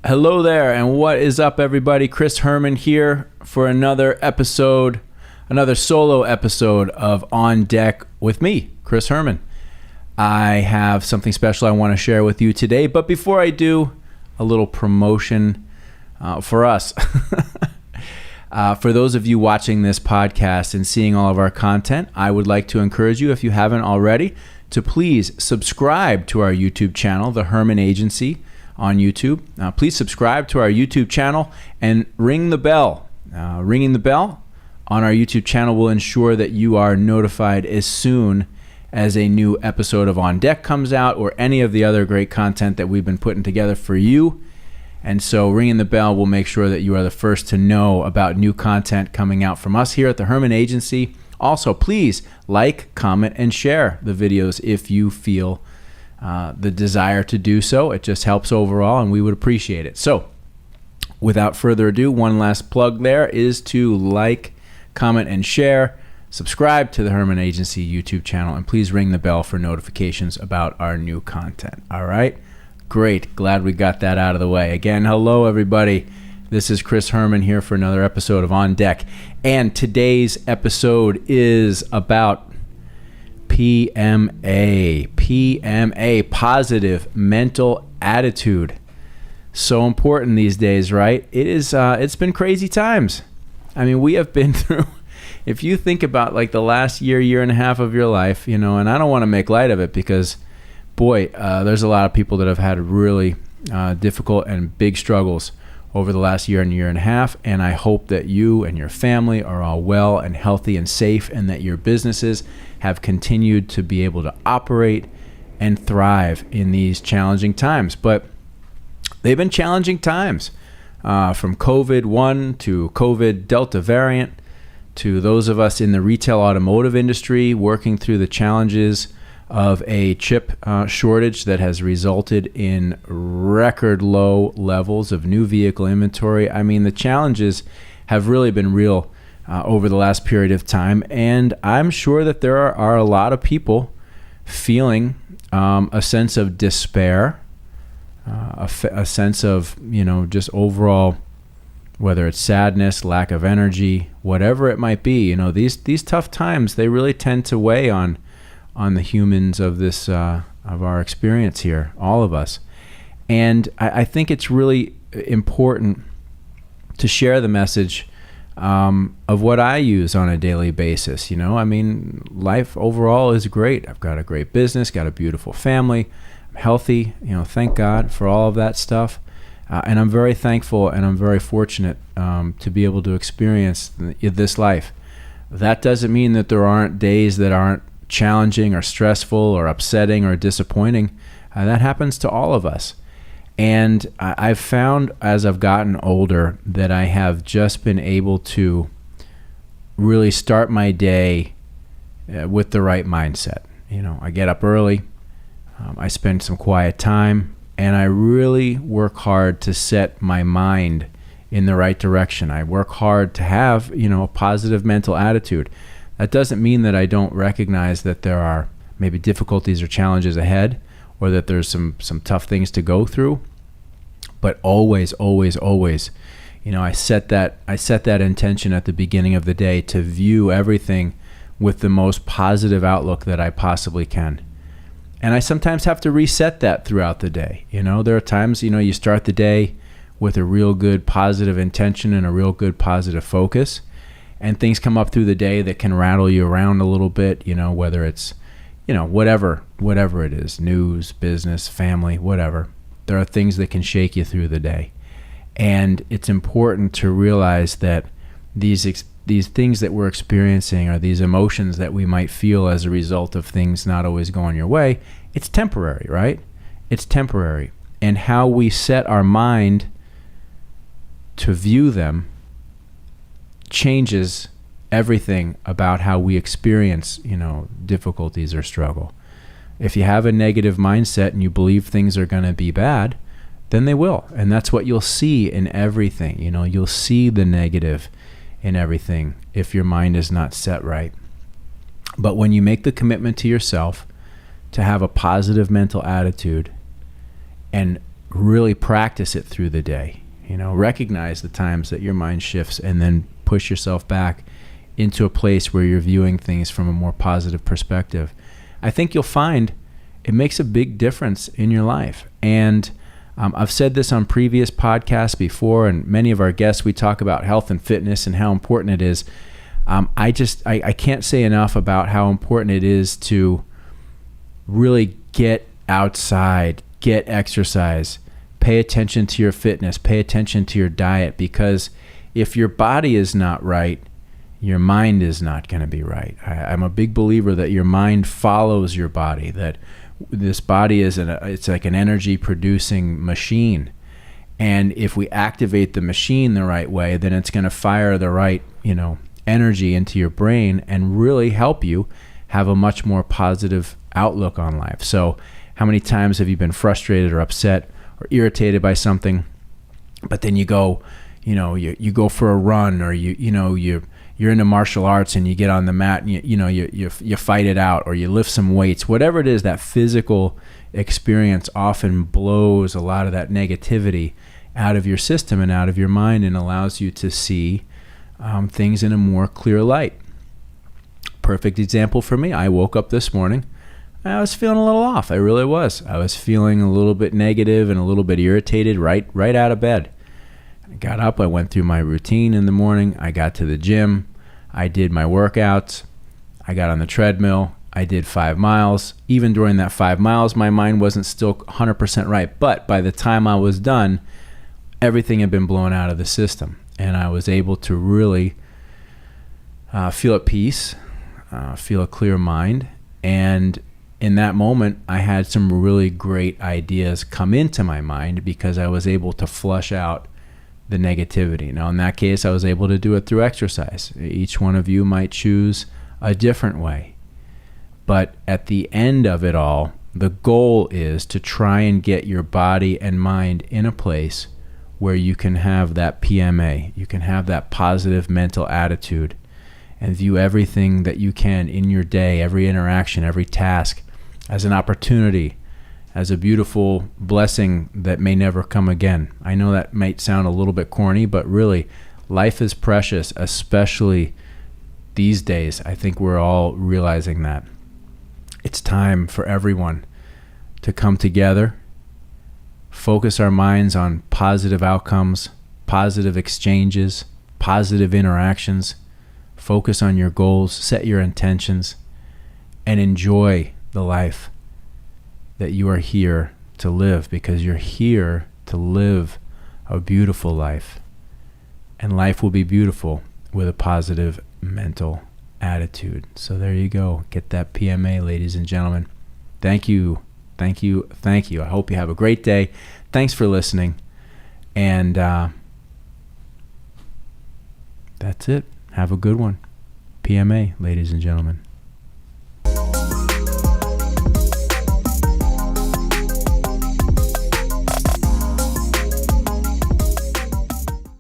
Hello there, and what is up, everybody? Chris Herman here for another solo episode of On Deck with me, Chris Herman. I have something special I want to share with you today, but before I do, a little promotion for us. For those of you watching this podcast and seeing all of our content, I would like to encourage you, if you haven't already, to please subscribe to our YouTube channel, The Herman Agency, on YouTube. Please subscribe to our YouTube channel and ring the bell. Ringing the bell on our YouTube channel will ensure that you are notified as soon as a new episode of On Deck comes out, or any of the other great content that we've been putting together for you. And so ringing the bell will make sure that you are the first to know about new content coming out from us here at the Herman Agency. Also, please like, comment, and share the videos if you feel the desire to do so. It just helps overall, and we would appreciate it. So without further ado, one last plug there is to like, comment, and share. Subscribe to the Herman Agency YouTube channel, and please ring the bell for notifications about our new content. All right? Great. Glad we got that out of the way. Again, hello, everybody. This is Chris Herman here for another episode of On Deck. And today's episode is about P.M.A. P.M.A. Positive mental attitude. So important these days, right? It's been crazy times. I mean, we have been through, if you think about like the last year and a half of your life, and I don't want to make light of it because, boy, there's a lot of people that have had really difficult and big struggles over the last year and a half, and I hope that you and your family are all well and healthy and safe, and that your businesses have continued to be able to operate and thrive in these challenging times. But they've been challenging times, from COVID-1 to COVID Delta variant, to those of us in the retail automotive industry working through the challenges of a chip shortage that has resulted in record low levels of new vehicle inventory. I mean, the challenges have really been real over the last period of time, and I'm sure that there are a lot of people feeling a sense of despair, a sense of, just overall, whether it's sadness, lack of energy, whatever it might be. These tough times, they really tend to weigh on the humans of this of our experience here, all of us. And I think it's really important to share the message of what I use on a daily basis. Life overall is great. I've got a great business, got a beautiful family, I'm healthy, thank God for all of that stuff. And I'm very thankful, and I'm very fortunate to be able to experience this life. That doesn't mean that there aren't days that aren't challenging or stressful or upsetting or disappointing. That happens to all of us. And I've found as I've gotten older that I have just been able to really start my day with the right mindset. I get up early, I spend some quiet time, and I really work hard to set my mind in the right direction. I work hard to have, a positive mental attitude. That doesn't mean that I don't recognize that there are maybe difficulties or challenges ahead, or that there's some tough things to go through. But always, I set that intention at the beginning of the day to view everything with the most positive outlook that I possibly can. And I sometimes have to reset that throughout the day. There are times, you start the day with a real good positive intention and a real good positive focus, and things come up through the day that can rattle you around a little bit, whether it's, whatever it is, news, business, family, whatever. There are things that can shake you through the day. And it's important to realize that these things that we're experiencing, or these emotions that we might feel as a result of things not always going your way, it's temporary, right? It's temporary. And how we set our mind to view them changes everything about how we experience, difficulties or struggle. If you have a negative mindset and you believe things are going to be bad, then they will. And that's what you'll see in everything. You'll see the negative in everything if your mind is not set right. But when you make the commitment to yourself to have a positive mental attitude and really practice it through the day. Recognize the times that your mind shifts and then push yourself back into a place where you're viewing things from a more positive perspective. I think you'll find it makes a big difference in your life. And I've said this on previous podcasts before, and many of our guests, we talk about health and fitness and how important it is. I can't say enough about how important it is to really get outside, get exercise, pay attention to your fitness, pay attention to your diet, because if your body is not right, your mind is not going to be right. I'm a big believer that your mind follows your body, that this body it's like an energy producing machine. And if we activate the machine the right way, then it's going to fire the right, energy into your brain and really help you have a much more positive outlook on life. So how many times have you been frustrated or upset or irritated by something, but then you go, you go for a run, or you're into martial arts and you get on the mat and you fight it out, or you lift some weights, whatever it is, that physical experience often blows a lot of that negativity out of your system and out of your mind and allows you to see things in a more clear light. Perfect example for me. I woke up this morning. I was feeling a little off. I really was. I was feeling a little bit negative and a little bit irritated right out of bed. I got up. I went through my routine in the morning. I got to the gym. I did my workouts. I got on the treadmill. I did 5 miles. Even during that 5 miles, my mind wasn't still 100% right. But by the time I was done, everything had been blown out of the system. And I was able to really feel at peace, feel a clear mind. And in that moment, I had some really great ideas come into my mind because I was able to flush out the negativity. Now, in that case, I was able to do it through exercise. Each one of you might choose a different way. But at the end of it all, the goal is to try and get your body and mind in a place where you can have that P.M.A. You can have that positive mental attitude and view everything that you can in your day, every interaction, every task, as an opportunity, as a beautiful blessing that may never come again. I know that might sound a little bit corny, but really, life is precious, especially these days. I think we're all realizing that. It's time for everyone to come together, focus our minds on positive outcomes, positive exchanges, positive interactions, focus on your goals, set your intentions, and enjoy the life that you are here to live, because you're here to live a beautiful life. And life will be beautiful with a positive mental attitude. So there you go. Get that P.M.A., ladies and gentlemen. Thank you. Thank you. Thank you. I hope you have a great day. Thanks for listening. And that's it. Have a good one. P.M.A., ladies and gentlemen.